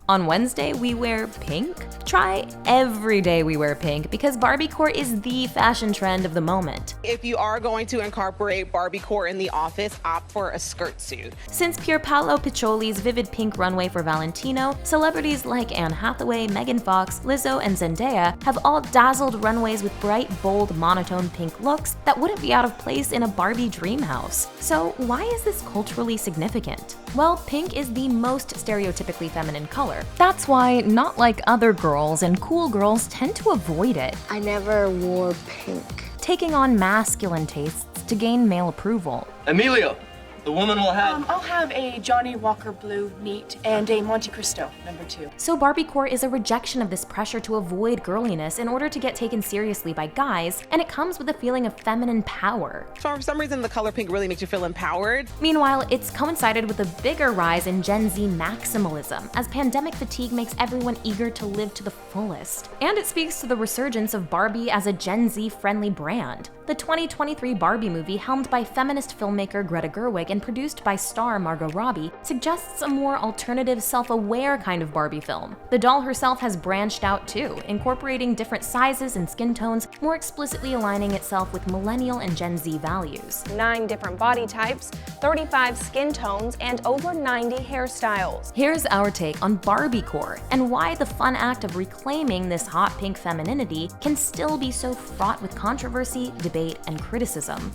On Wednesday, we wear pink? Try every day we wear pink because Barbiecore is the fashion trend of the moment. If you are going to incorporate Barbiecore in the office, opt for a skirt suit. Since Pierpaolo Piccioli's vivid pink runway for Valentino, celebrities like Anne Hathaway, Megan Fox, Lizzo, and Zendaya have all dazzled runways with bright, bold, monotone pink looks that wouldn't be out of place in a Barbie dream house. So why is this culturally significant? Well, pink is the most stereotypically feminine color. That's why, not like other girls and cool girls tend to avoid it, I never wore pink. taking on masculine tastes to gain male approval. Emilio, the woman will have... I'll have a Johnny Walker Blue neat and a Monte Cristo #2. So Barbiecore is a rejection of this pressure to avoid girliness in order to get taken seriously by guys, and it comes with a feeling of feminine power. So for some reason, the color pink really makes you feel empowered. Meanwhile, it's coincided with a bigger rise in Gen Z maximalism, as pandemic fatigue makes everyone eager to live to the fullest. And it speaks to the resurgence of Barbie as a Gen Z-friendly brand. The 2023 Barbie movie, helmed by feminist filmmaker Greta Gerwig and produced by star Margot Robbie, suggests a more alternative, self-aware kind of Barbie film. The doll herself has branched out too, incorporating different sizes and skin tones, more explicitly aligning itself with millennial and Gen Z values. 9 different body types, 35 skin tones, and over 90 hairstyles. Here's our take on Barbiecore and why the fun act of reclaiming this hot pink femininity can still be so fraught with controversy, debate, and criticism.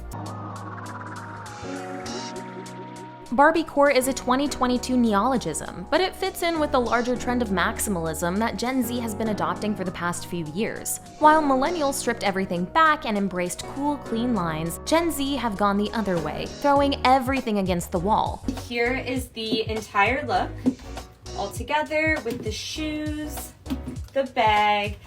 Barbiecore is a 2022 neologism, but it fits in with the larger trend of maximalism that Gen Z has been adopting for the past few years. While millennials stripped everything back and embraced cool, clean lines, Gen Z have gone the other way, throwing everything against the wall. Here is the entire look, all together with the shoes, the bag,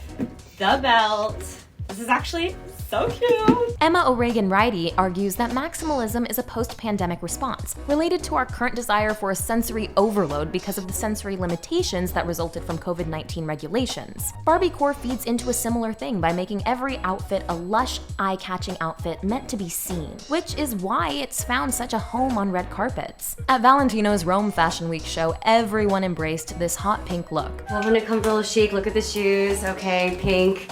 the belt. This is actually so cute. Emma O'Regan-Wrighty argues that maximalism is a post-pandemic response, related to our current desire for a sensory overload because of the sensory limitations that resulted from COVID-19 regulations. Barbiecore feeds into a similar thing by making every outfit a lush, eye-catching outfit meant to be seen, which is why it's found such a home on red carpets. At Valentino's Rome Fashion Week show, everyone embraced this hot pink look. Loving it, come real chic. Look at the shoes. Okay, pink.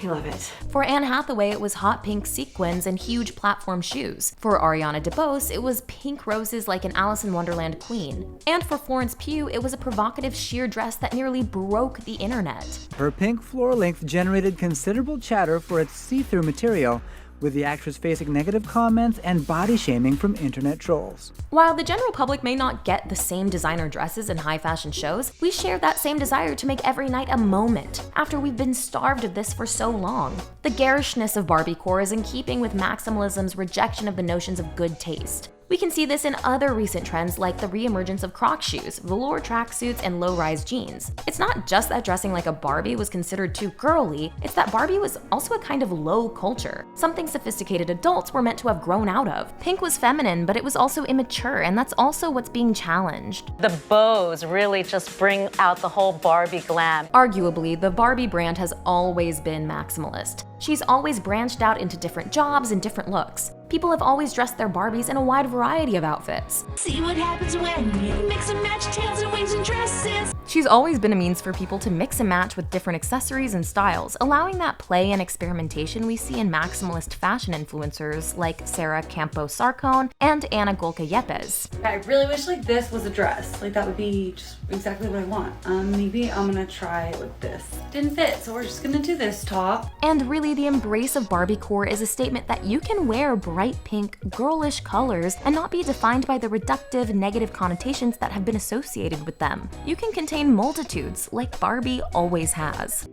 I love it. For Anne Hathaway, it was hot pink sequins and huge platform shoes. For Ariana DeBose, it was pink roses like an Alice in Wonderland queen. And for Florence Pugh, it was a provocative sheer dress that nearly broke the internet. Her pink floor length generated considerable chatter for its see-through material, with the actress facing negative comments and body shaming from internet trolls. While the general public may not get the same designer dresses in high fashion shows, we share that same desire to make every night a moment, after we've been starved of this for so long. The garishness of Barbiecore is in keeping with maximalism's rejection of the notions of good taste. We can see this in other recent trends like the reemergence of Croc shoes, velour tracksuits, and low-rise jeans. It's not just that dressing like a Barbie was considered too girly, it's that Barbie was also a kind of low culture, something sophisticated adults were meant to have grown out of. Pink was feminine, but it was also immature, and that's also what's being challenged. The bows really just bring out the whole Barbie glam. Arguably, the Barbie brand has always been maximalist. She's always branched out into different jobs and different looks. People have always dressed their Barbies in a wide variety of outfits. See what happens when you mix and match tails and wings and dresses. She's always been a means for people to mix and match with different accessories and styles, allowing that play and experimentation we see in maximalist fashion influencers like Sarah Campo-Sarcone and Anna Golka Yepes. I really wish like this was a dress. Like that would be just exactly what I want. Maybe I'm gonna try it with this. Didn't fit, so we're just gonna do this top. And really, the embrace of Barbiecore is a statement that you can wear bright pink, girlish colors and not be defined by the reductive, negative connotations that have been associated with them. You can contain multitudes, like Barbie always has.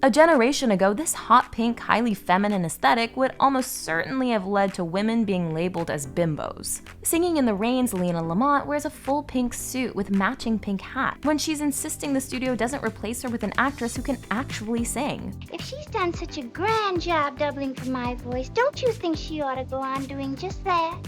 A generation ago, this hot pink, highly feminine aesthetic would almost certainly have led to women being labeled as bimbos. Singing in the Rain's Lena Lamont wears a full pink suit with matching pink hat, when she's insisting the studio doesn't replace her with an actress who can actually sing. If she's done such a grand job doubling for my voice, don't you think she ought to go on doing just that?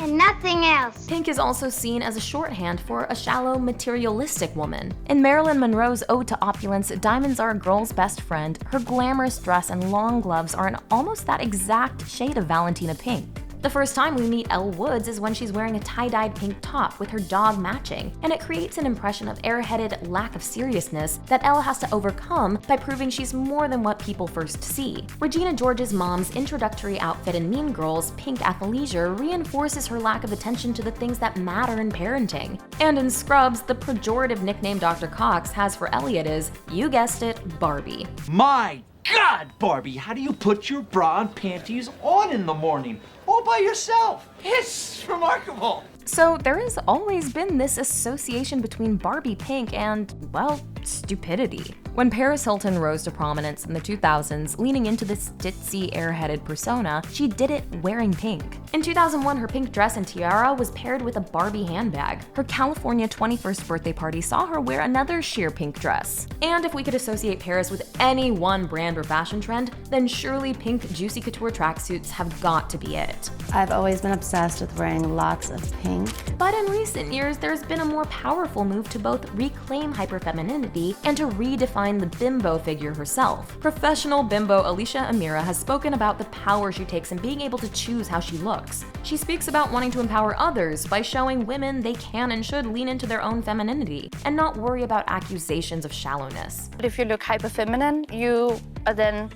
And nothing else. Pink is also seen as a shorthand for a shallow, materialistic woman. In Marilyn Monroe's Ode to Opulence, diamonds are a girl's best friend, her glamorous dress and long gloves are in almost that exact shade of Valentina pink. The first time we meet Elle Woods is when she's wearing a tie-dyed pink top with her dog matching, and it creates an impression of airheaded lack of seriousness that Elle has to overcome by proving she's more than what people first see. Regina George's mom's introductory outfit in Mean Girls, pink athleisure, reinforces her lack of attention to the things that matter in parenting. And in Scrubs, the pejorative nickname Dr. Cox has for Elliot is, you guessed it, Barbie. My God, Barbie, how do you put your bra and panties on in the morning? All by yourself. It's remarkable. So there has always been this association between Barbie pink and, well, stupidity. When Paris Hilton rose to prominence in the 2000s, leaning into this ditzy, airheaded persona, she did it wearing pink. In 2001, her pink dress and tiara was paired with a Barbie handbag. Her California 21st birthday party saw her wear another sheer pink dress. And if we could associate Paris with any one brand or fashion trend, then surely pink juicy couture tracksuits have got to be it. I've always been obsessed with wearing lots of pink. But in recent years, there's been a more powerful move to both reclaim hyperfemininity and to redefine the bimbo figure herself. Professional bimbo Alicia Amira has spoken about the power she takes in being able to choose how she looks. She speaks about wanting to empower others by showing women they can and should lean into their own femininity and not worry about accusations of shallowness. But if you look hyper-feminine, you are then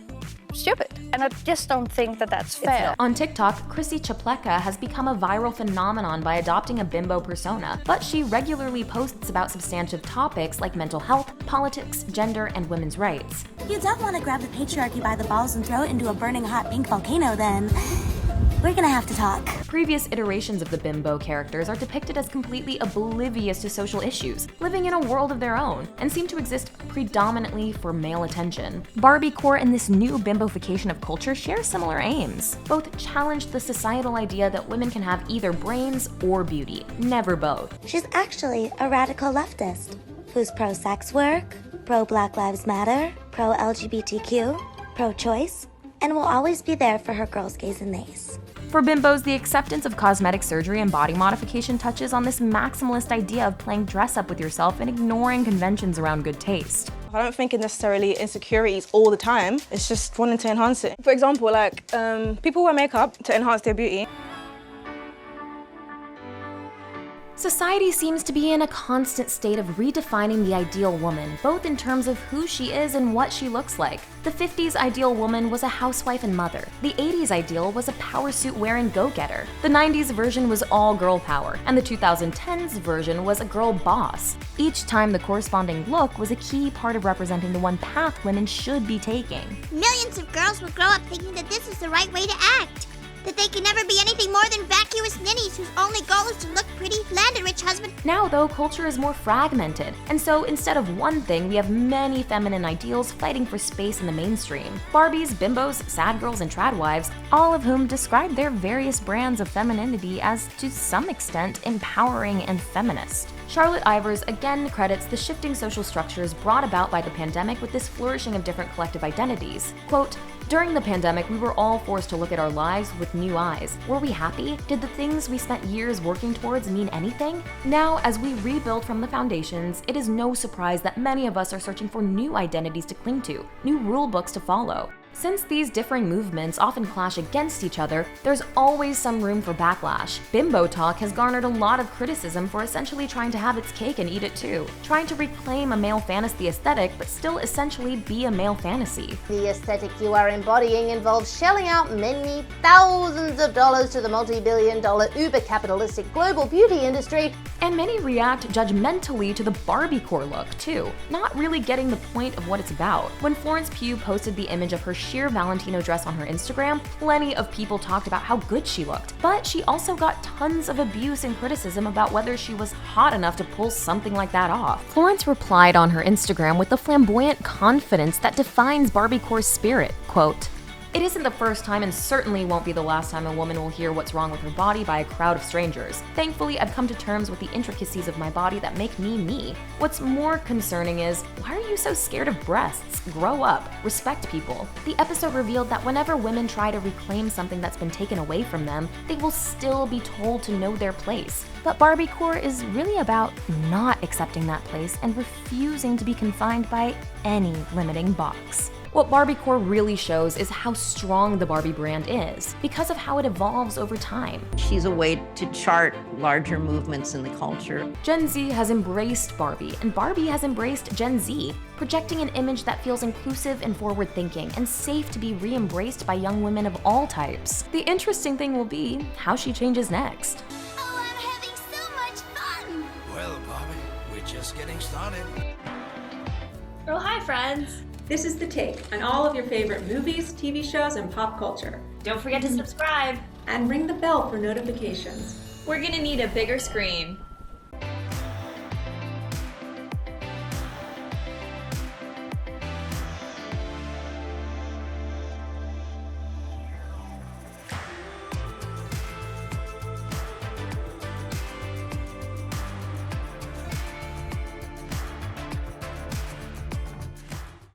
stupid. And I just don't think that that's fair. On TikTok, Chrissy Chapleka has become a viral phenomenon by adopting a bimbo persona, but she regularly posts about substantive topics like mental health, politics, gender, and women's rights. You don't want to grab the patriarchy by the balls and throw it into a burning hot pink volcano, then we're gonna have to talk. Previous iterations of the bimbo characters are depicted as completely oblivious to social issues, living in a world of their own, and seem to exist predominantly for male attention. Barbiecore and this new bimbofication of culture share similar aims. Both challenge the societal idea that women can have either brains or beauty, never both. She's actually a radical leftist who's pro-sex work, pro-Black Lives Matter, pro-LGBTQ, pro-choice, and will always be there for her girls, gays, and theys. For bimbos, the acceptance of cosmetic surgery and body modification touches on this maximalist idea of playing dress up with yourself and ignoring conventions around good taste. I don't think it's necessarily insecurities all the time, it's just wanting to enhance it. For example, like, people wear makeup to enhance their beauty. Society seems to be in a constant state of redefining the ideal woman, both in terms of who she is and what she looks like. The 50s ideal woman was a housewife and mother. The 80s ideal was a power suit wearing go-getter. The 90s version was all girl power, and the 2010s version was a girl boss. Each time the corresponding look was a key part of representing the one path women should be taking. Millions of girls will grow up thinking that this is the right way to act. That they can never be anything more than vacuous ninnies whose only goal is to look pretty, land a rich husband. Now, though, culture is more fragmented, and so instead of one thing, we have many feminine ideals fighting for space in the mainstream. Barbies, bimbos, sad girls, and tradwives, all of whom describe their various brands of femininity as, to some extent, empowering and feminist. Charlotte Ivers again credits the shifting social structures brought about by the pandemic with this flourishing of different collective identities. Quote, "During the pandemic, we were all forced to look at our lives with new eyes. Were we happy? Did the things we spent years working towards mean anything? Now, as we rebuild from the foundations, it is no surprise that many of us are searching for new identities to cling to, new rule books to follow. Since these differing movements often clash against each other, there's always some room for backlash. Bimbo talk has garnered a lot of criticism for essentially trying to have its cake and eat it too, trying to reclaim a male fantasy aesthetic but still essentially be a male fantasy. The aesthetic you are embodying involves shelling out many thousands of dollars to the multi-billion-dollar uber-capitalistic global beauty industry. And many react judgmentally to the Barbiecore look too, not really getting the point of what it's about. When Florence Pugh posted the image of her sheer Valentino dress on her Instagram, plenty of people talked about how good she looked, but she also got tons of abuse and criticism about whether she was hot enough to pull something like that off. Florence replied on her Instagram with the flamboyant confidence that defines Barbiecore's spirit, quote, "It isn't the first time and certainly won't be the last time a woman will hear what's wrong with her body by a crowd of strangers. Thankfully, I've come to terms with the intricacies of my body that make me me. What's more concerning is, why are you so scared of breasts? Grow up. Respect people." The episode revealed that whenever women try to reclaim something that's been taken away from them, they will still be told to know their place. But Barbiecore is really about not accepting that place and refusing to be confined by any limiting box. What Barbiecore really shows is how strong the Barbie brand is, because of how it evolves over time. She's a way to chart larger movements in the culture. Gen Z has embraced Barbie, and Barbie has embraced Gen Z, projecting an image that feels inclusive and forward-thinking and safe to be re-embraced by young women of all types. The interesting thing will be how she changes next. Oh, I'm having so much fun! Well, Barbie, we're just getting started. Oh, hi, friends! This is The Take on all of your favorite movies, TV shows, and pop culture. Don't forget to subscribe and ring the bell for notifications. We're gonna need a bigger screen.